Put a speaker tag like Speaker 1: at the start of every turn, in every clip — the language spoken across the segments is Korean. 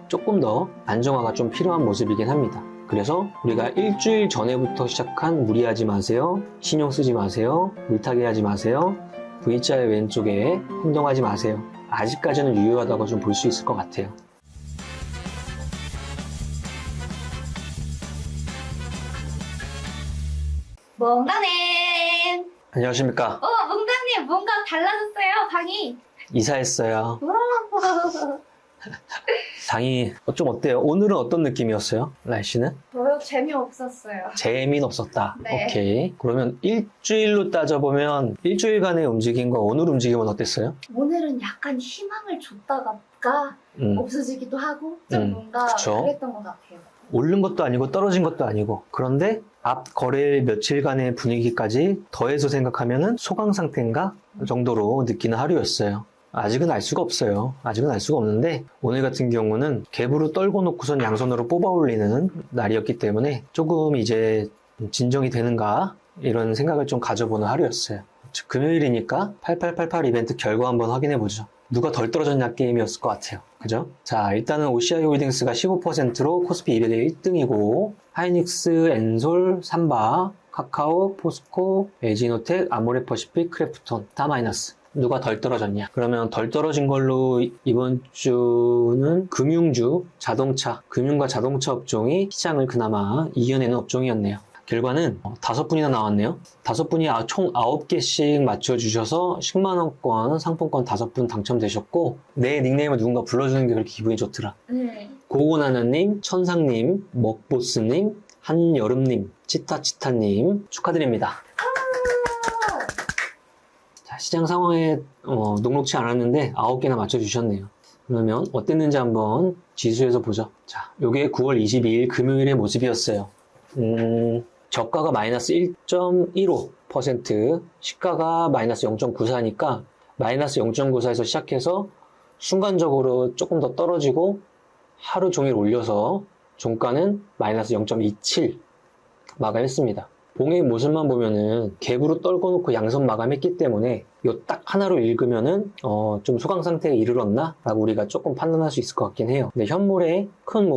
Speaker 1: 조금 더 안정화가 좀 필요한 모습이긴 합니다. 그래서 우리가 일주일 전에부터 시작한 무리하지 마세요, 신경 쓰지 마세요, 물타기 하지 마세요, V자의 왼쪽에 행동하지 마세요, 아직까지는 유효하다고 좀 볼 수 있을 것 같아요.
Speaker 2: 몽다님!
Speaker 1: 안녕하십니까.
Speaker 2: 몽다님! 뭔가 달라졌어요, 방이.
Speaker 1: 이사했어요. 방이 좀 어때요? 오늘은 어떤 느낌이었어요? 날씨는?
Speaker 2: 저요? 재미없었어요.
Speaker 1: 재미는 없었다.
Speaker 2: 네.
Speaker 1: 오케이. 그러면 일주일로 따져보면 일주일간의 움직임과 오늘 움직임은 어땠어요?
Speaker 2: 오늘은 약간 희망을 줬다가 없어지기도 하고 좀 뭔가
Speaker 1: 그쵸.
Speaker 2: 그랬던 것 같아요.
Speaker 1: 오른 것도 아니고 떨어진 것도 아니고, 그런데 앞 거래 며칠간의 분위기까지 더해서 생각하면은 소강 상태인가 정도로 느끼는 하루였어요. 아직은 알 수가 없어요. 아직은 알 수가 없는데 오늘 같은 경우는 갭으로 떨고 놓고선 양손으로 뽑아 올리는 날이었기 때문에 조금 이제 진정이 되는가 이런 생각을 좀 가져보는 하루였어요. 즉, 금요일이니까 8888 이벤트 결과 한번 확인해 보죠. 누가 덜 떨어졌냐 게임이었을 것 같아요. 그죠? 자, 일단은 OCI 홀딩스가 15%로 코스피 200의 1등이고, 하이닉스, 엔솔, 삼바, 카카오, 포스코, 에지노텍, 아모레퍼시픽, 크래프톤 다 마이너스. 누가 덜 떨어졌냐? 그러면 덜 떨어진 걸로 이번 주는 금융주, 자동차, 금융과 자동차 업종이 시장을 그나마 이겨내는 업종이었네요. 결과는 5분이나 나왔네요. 5분이 총 9개씩 맞춰주셔서 10만원권 상품권 5분 당첨되셨고, 내 닉네임을 누군가 불러주는 게 그렇게 기분이 좋더라. 고고나나님, 천상님, 먹보스님, 한여름님, 치타치타님 축하드립니다. 자, 시장 상황에 녹록치 않았는데 9개나 맞춰주셨네요. 그러면 어땠는지 한번 지수에서 보죠. 자, 요게 9월 22일 금요일의 모습이었어요. 저가가 마이너스 1.15%, 시가가 마이너스 0.94니까 마이너스 0.94에서 시작해서 순간적으로 조금 더 떨어지고 하루 종일 올려서 종가는 마이너스 0.27 마감했습니다. 봉의 모습만 보면은 갭으로 떨고 놓고 양선 마감했기 때문에 요 딱 하나로 읽으면은 좀 소강 상태에 이르렀나? 라고 우리가 조금 판단할 수 있을 것 같긴 해요. 근데 현물에 큰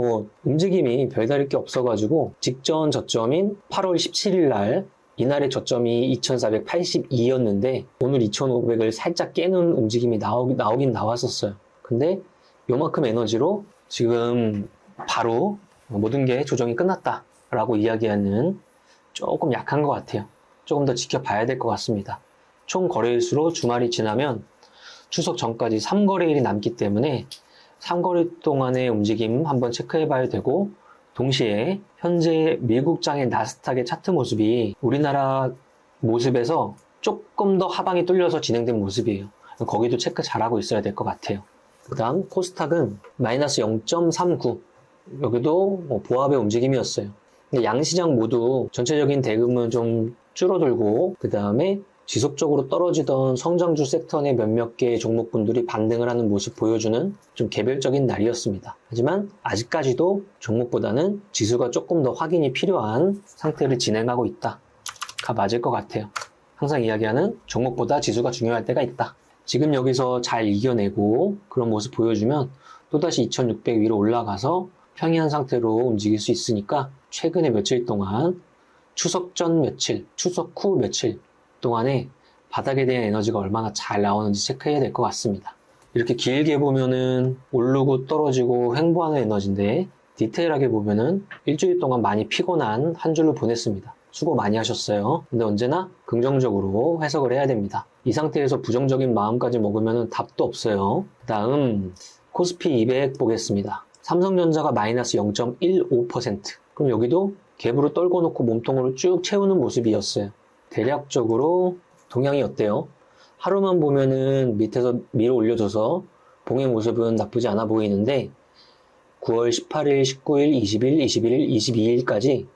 Speaker 1: 움직임이 별다를 게 없어가지고 직전 저점인 8월 17일 날 이날의 저점이 2482였는데 오늘 2500을 살짝 깨는 움직임이 나오긴 나왔었어요. 근데 요만큼 에너지로 지금 바로 모든 게 조정이 끝났다 라고 이야기하는 조금 약한 것 같아요. 조금 더 지켜봐야 될 것 같습니다. 총 거래일수로 주말이 지나면 추석 전까지 3거래일이 남기 때문에 3거래일 동안의 움직임 한번 체크해 봐야 되고, 동시에 현재 미국장의 나스닥의 차트 모습이 우리나라 모습에서 조금 더 하방이 뚫려서 진행된 모습이에요. 거기도 체크 잘하고 있어야 될 것 같아요. 그 다음 코스닥은 마이너스 0.39, 여기도 보합의 움직임이었어요. 근데 양시장 모두 전체적인 대금은 좀 줄어들고, 그 다음에 지속적으로 떨어지던 성장주 섹터 내 몇몇 개의 종목군들이 반등을 하는 모습 보여주는 좀 개별적인 날이었습니다. 하지만 아직까지도 종목보다는 지수가 조금 더 확인이 필요한 상태를 진행하고 있다가 맞을 것 같아요. 항상 이야기하는 종목보다 지수가 중요할 때가 있다. 지금 여기서 잘 이겨내고 그런 모습 보여주면 또다시 2600 위로 올라가서 평이한 상태로 움직일 수 있으니까 최근에 며칠 동안 추석 전 며칠, 추석 후 며칠 동안에 바닥에 대한 에너지가 얼마나 잘 나오는지 체크해야 될 것 같습니다. 이렇게 길게 보면은 오르고 떨어지고 횡보하는 에너지인데, 디테일하게 보면은 일주일 동안 많이 피곤한 한 주를 보냈습니다. 수고 많이 하셨어요. 근데 언제나 긍정적으로 해석을 해야 됩니다. 이 상태에서 부정적인 마음까지 먹으면은 답도 없어요. 그 다음 코스피 200 보겠습니다. 삼성전자가 마이너스 0.15%. 그럼 여기도 갭으로 떨고 놓고 몸통으로 쭉 채우는 모습이었어요. 대략적으로 동향이 어때요? 하루만 보면은 밑에서 밀어 올려줘서 봉의 모습은 나쁘지 않아 보이는데 9월 18일, 19일, 20일, 21일, 22일까지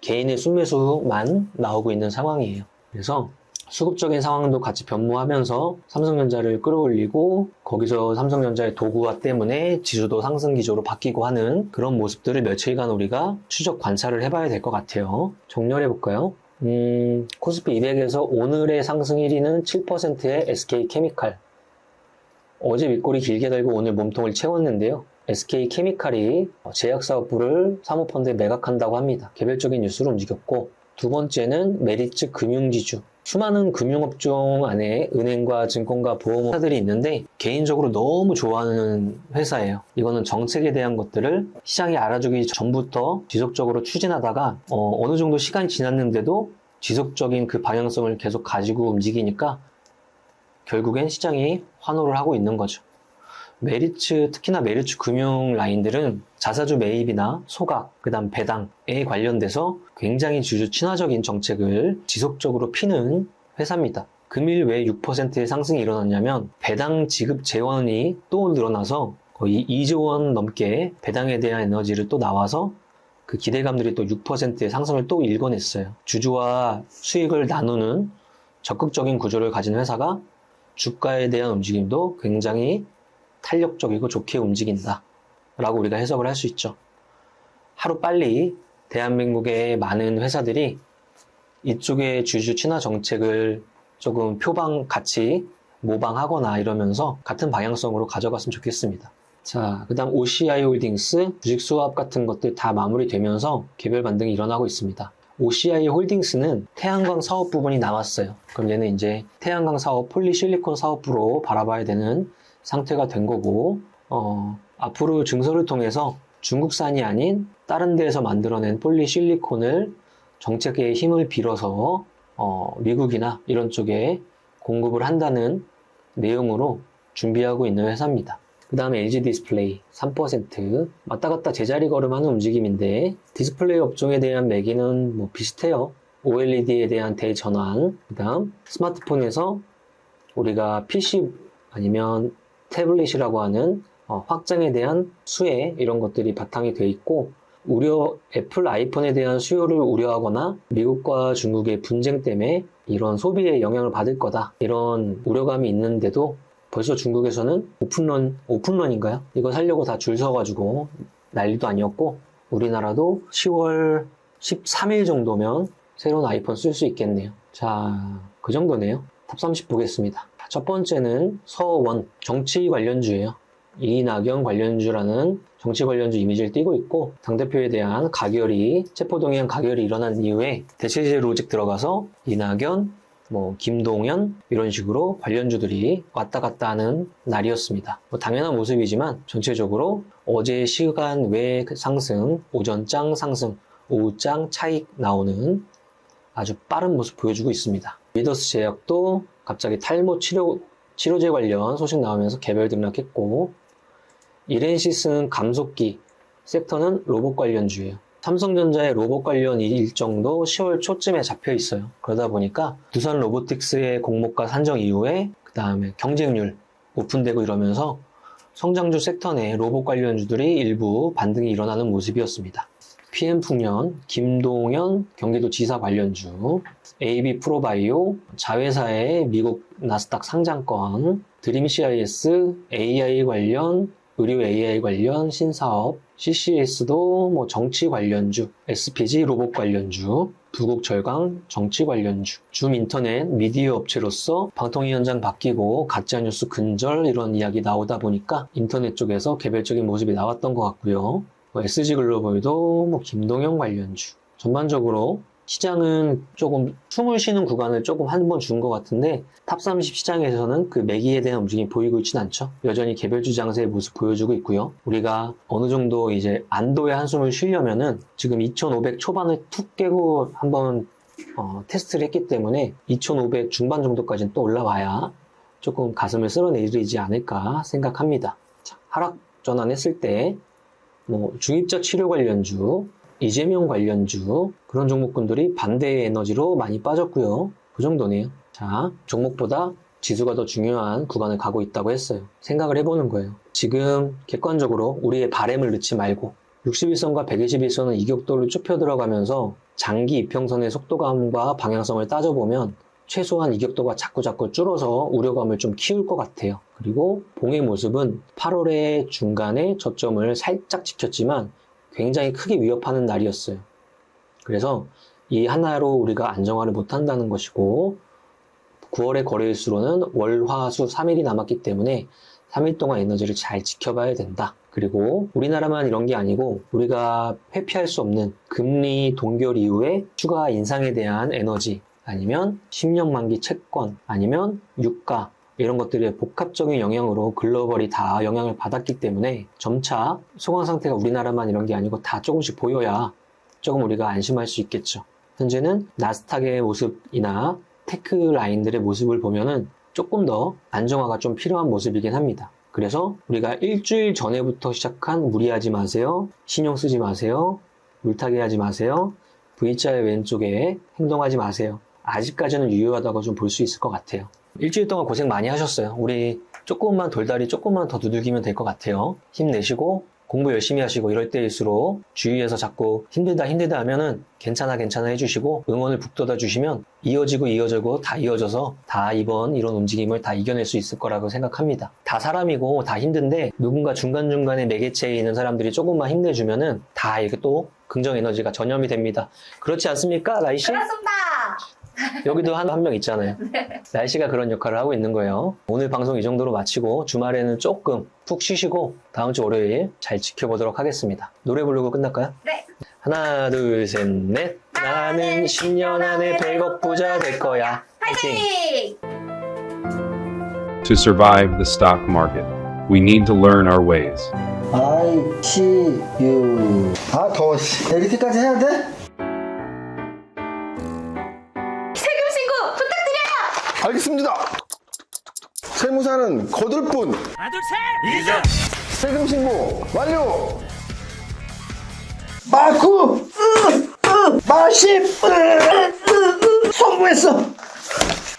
Speaker 1: 개인의 순매수만 나오고 있는 상황이에요. 그래서 수급적인 상황도 같이 변모하면서 삼성전자를 끌어올리고, 거기서 삼성전자의 도구화 때문에 지수도 상승 기조로 바뀌고 하는 그런 모습들을 며칠간 우리가 추적 관찰을 해봐야 될 것 같아요. 정렬해 볼까요? 코스피 200에서 오늘의 상승 1위는 7%의 SK케미칼. 어제 윗꼬리 길게 달고 오늘 몸통을 채웠는데요. SK케미칼이 제약사업부를 사모펀드에 매각한다고 합니다. 개별적인 뉴스로 움직였고, 두 번째는 메리츠 금융지주. 수많은 금융업종 안에 은행과 증권가 보험사들이 있는데 개인적으로 너무 좋아하는 회사예요. 이거는 정책에 대한 것들을 시장이 알아주기 전부터 지속적으로 추진하다가 어느 정도 시간이 지났는데도 지속적인 그 방향성을 계속 가지고 움직이니까 결국엔 시장이 환호를 하고 있는 거죠. 특히나 메리츠 금융 라인들은 자사주 매입이나 소각, 그 다음 배당에 관련돼서 굉장히 주주 친화적인 정책을 지속적으로 피는 회사입니다. 금일 왜 6%의 상승이 일어났냐면 배당 지급 재원이 또 늘어나서 거의 2조 원 넘게 배당에 대한 에너지를 또 나와서 그 기대감들이 또 6%의 상승을 또 일궈냈어요. 주주와 수익을 나누는 적극적인 구조를 가진 회사가 주가에 대한 움직임도 굉장히 탄력적이고 좋게 움직인다 라고 우리가 해석을 할 수 있죠. 하루빨리 대한민국의 많은 회사들이 이쪽의 주주 친화 정책을 조금 같이 모방하거나 이러면서 같은 방향성으로 가져갔으면 좋겠습니다. 자, 그 다음 OCI 홀딩스 주식 수합 같은 것들 다 마무리되면서 개별 반등이 일어나고 있습니다. OCI 홀딩스는 태양광 사업 부분이 남았어요. 그럼 얘는 이제 태양광 사업, 폴리실리콘 사업부로 바라봐야 되는 상태가 된 거고, 앞으로 증설을 통해서 중국산이 아닌 다른 데에서 만들어낸 폴리실리콘을 정책의 힘을 빌어서 미국이나 이런 쪽에 공급을 한다는 내용으로 준비하고 있는 회사입니다. 그 다음에 LG 디스플레이 3% 왔다 갔다 제자리 걸음하는 움직임인데 디스플레이 업종에 대한 매기는 뭐 비슷해요. OLED에 대한 대전환, 그 다음 스마트폰에서 우리가 PC 아니면 태블릿이라고 하는 확장에 대한 수혜 이런 것들이 바탕이 돼 있고 애플 아이폰에 대한 수요를 우려하거나 미국과 중국의 분쟁 때문에 이런 소비에 영향을 받을 거다 이런 우려감이 있는데도 벌써 중국에서는 오픈런인가요? 이거 사려고 다 줄 서가지고 난리도 아니었고 우리나라도 10월 13일 정도면 새로운 아이폰 쓸 수 있겠네요. 자, 그 정도네요. 탑30 보겠습니다. 첫 번째는 서원, 정치 관련주예요. 이낙연 관련주라는 정치 관련주 이미지를 띄고 있고 당대표에 대한 체포동의안 가결이 일어난 이후에 대체제 로직 들어가서 이낙연, 김동연 이런 식으로 관련주들이 왔다 갔다 하는 날이었습니다. 당연한 모습이지만 전체적으로 어제 시간 외 상승, 오전장 상승, 오후장 차익 나오는 아주 빠른 모습 보여주고 있습니다. 미더스 제약도 갑자기 탈모 치료제 관련 소식 나오면서 개별 등락했고 이렌시스는 감속기, 섹터는 로봇 관련주예요. 삼성전자의 로봇 관련 일정도 10월 초쯤에 잡혀 있어요. 그러다 보니까 두산 로보틱스의 공모가 산정 이후에 그 다음에 경쟁률 오픈되고 이러면서 성장주 섹터 내 로봇 관련주들이 일부 반등이 일어나는 모습이었습니다. PM풍년, 김동연 경기도지사 관련주, AB프로바이오, 자회사의 미국 나스닥 상장권, 드림CIS, AI 관련, 의료 AI 관련 신사업, CCS도 정치 관련주, SPG 로봇 관련주, 부국철강 정치 관련주, 줌인터넷 미디어 업체로서 방통위원장 바뀌고 가짜뉴스 근절 이런 이야기 나오다 보니까 인터넷 쪽에서 개별적인 모습이 나왔던 것 같고요. SG글로벌도 김동연 관련주. 전반적으로 시장은 조금 숨을 쉬는 구간을 조금 한 번 준 것 같은데 탑30 시장에서는 그 매기에 대한 움직임이 보이고 있진 않죠. 여전히 개별주 장세의 모습 보여주고 있고요. 우리가 어느 정도 이제 안도의 한숨을 쉬려면은 지금 2,500 초반을 툭 깨고 한번 테스트를 했기 때문에 2,500 중반 정도까지는 또 올라와야 조금 가슴을 쓸어내리지 않을까 생각합니다. 자, 하락 전환했을 때 중입자 치료 관련주, 이재명 관련주 그런 종목군들이 반대의 에너지로 많이 빠졌고요. 그 정도네요. 자, 종목보다 지수가 더 중요한 구간을 가고 있다고 했어요. 생각을 해보는 거예요. 지금 객관적으로 우리의 바램을 넣지 말고 61선과 121선은 이격도를 좁혀 들어가면서 장기 이평선의 속도감과 방향성을 따져보면 최소한 이격도가 자꾸 줄어서 우려감을 좀 키울 것 같아요. 그리고 봉의 모습은 8월의 중간에 저점을 살짝 지켰지만 굉장히 크게 위협하는 날이었어요. 그래서 이 하나로 우리가 안정화를 못한다는 것이고 9월의 거래일수로는 월, 화, 수 3일이 남았기 때문에 3일 동안 에너지를 잘 지켜봐야 된다. 그리고 우리나라만 이런 게 아니고 우리가 회피할 수 없는 금리 동결 이후에 추가 인상에 대한 에너지, 아니면 10년 만기 채권, 아니면 유가, 이런 것들의 복합적인 영향으로 글로벌이 다 영향을 받았기 때문에 점차 소강 상태가 우리나라만 이런 게 아니고 다 조금씩 보여야 조금 우리가 안심할 수 있겠죠. 현재는 나스닥의 모습이나 테크 라인들의 모습을 보면은 조금 더 안정화가 좀 필요한 모습이긴 합니다. 그래서 우리가 일주일 전에부터 시작한 무리하지 마세요, 신용 쓰지 마세요, 물타기 하지 마세요, V자의 왼쪽에 행동하지 마세요, 아직까지는 유효하다고 좀 볼 수 있을 것 같아요. 일주일 동안 고생 많이 하셨어요. 우리 조금만 돌다리 조금만 더 두들기면 될 것 같아요. 힘내시고 공부 열심히 하시고, 이럴 때일수록 주위에서 자꾸 힘들다 하면은 괜찮아 해주시고 응원을 북돋아 주시면 이어지고 다 이어져서 다 이번 이런 움직임을 다 이겨낼 수 있을 거라고 생각합니다. 다 사람이고 다 힘든데 누군가 중간중간에 매개체에 있는 사람들이 조금만 힘내주면은 다 이렇게 또 긍정 에너지가 전염이 됩니다. 그렇지 않습니까, 라이씨?
Speaker 2: 그렇습니다.
Speaker 1: 여기도 한 명 있잖아요.
Speaker 2: 네.
Speaker 1: 날씨가 그런 역할을 하고 있는 거예요. 오늘 방송 이 정도로 마치고 주말에는 조금 푹 쉬시고 다음 주 월요일 잘 지켜보도록 하겠습니다. 노래 부르고 끝날까요?
Speaker 2: 네.
Speaker 1: 하나, 둘, 셋, 넷. 나는 10년 안에 100억 부자 될 거야. 파이팅!
Speaker 2: 파이팅!
Speaker 3: To survive the stock market, we need to learn our ways.
Speaker 4: ICU. 아, 더워. 이렇게까지 해야 돼?
Speaker 2: 세금 신고 부탁드려요.
Speaker 4: 알겠습니다. 세무사는 거들 뿐. 세금 신고 완료. 마구 마십 성공했어.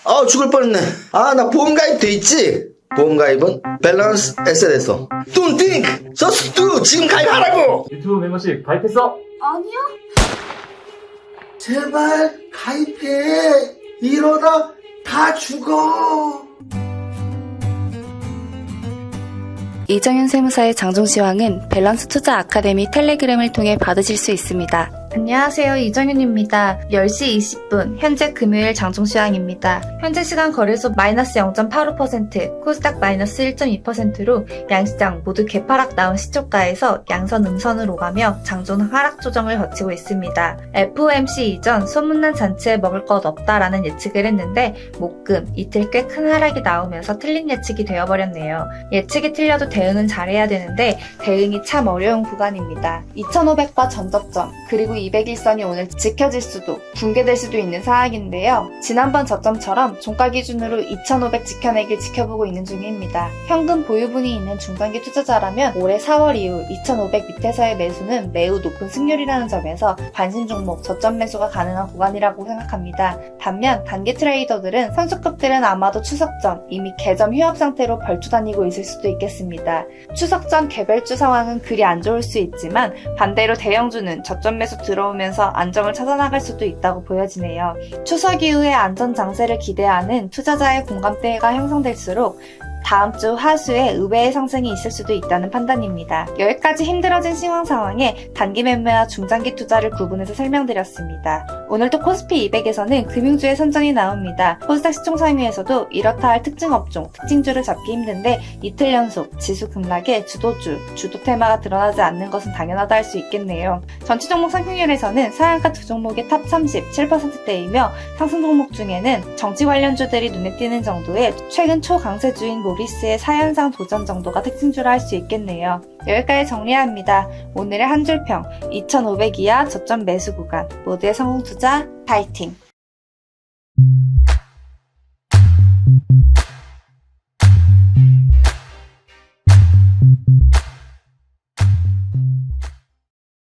Speaker 4: 아, 죽을 뻔했네. 아, 나 보험 가입 돼 있지? 보험 가입은 밸런스 에셋에서. Don't think, just do. 지금 가입하라고.
Speaker 5: 유튜브 멤버십 가입했어?
Speaker 2: 아니요.
Speaker 4: 제발 가입해. 이러다 다 죽어.
Speaker 6: 이정현 세무사의 장종시황은 밸런스 투자 아카데미 텔레그램을 통해 받으실 수 있습니다. 안녕하세요, 이정현입니다. 10시 20분, 현재 금요일 장종시황입니다. 현재 시간 거래소 마이너스 0.85%, 코스닥 마이너스 1.2%로 양시장 모두 개파락 나온 시초가에서 양선 음선을 오가며 장중 하락 조정을 거치고 있습니다. FOMC 이전 소문난 잔치에 먹을 것 없다라는 예측을 했는데 목금 이틀 꽤 큰 하락이 나오면서 틀린 예측이 되어버렸네요. 예측이 틀려도 대응은 잘해야 되는데 대응이 참 어려운 구간입니다. 2500과 전저점 그리고 200일선이 오늘 지켜질 수도 붕괴될 수도 있는 상황인데요. 지난번 저점처럼 종가 기준으로 2500 지켜내길 지켜보고 있는 중입니다. 현금 보유분이 있는 중단기 투자자라면 올해 4월 이후 2500 밑에서의 매수는 매우 높은 승률이라는 점에서 관심 종목 저점 매수가 가능한 구간이라고 생각합니다. 반면 단기 트레이더들은 선수급들은 아마도 추석 전 이미 개점 휴업 상태로 벌주 다니고 있을 수도 있겠습니다. 추석 전 개별주 상황은 그리 안 좋을 수 있지만 반대로 대형주는 저점 매수 들어오면서 안정을 찾아나갈 수도 있다고 보여지네요. 추석 이후에 안전 장세를 기대하는 투자자의 공감대가 형성될수록 다음 주 하수에 의외의 상승이 있을 수도 있다는 판단입니다. 여기까지 힘들어진 시황 상황에 단기 매매와 중장기 투자를 구분해서 설명드렸습니다. 오늘도 코스피 200에서는 금융주의 선정이 나옵니다. 코스닥 시총상위에서도 이렇다 할 특징 업종, 특징주를 잡기 힘든데 이틀 연속 지수 급락에 주도주, 주도 테마가 드러나지 않는 것은 당연하다 할 수 있겠네요. 전체 종목 상승률에서는 상한가 두 종목의 탑 30, 7%대이며 상승 종목 중에는 정치 관련주들이 눈에 띄는 정도의 최근 초강세주인 모리스의 4연상 도전 정도가 특징주라 할 수 있겠네요. 여기까지 정리합니다. 오늘의 한 줄평 2500 이하 저점 매수 구간 모두의 성공 투자 파이팅!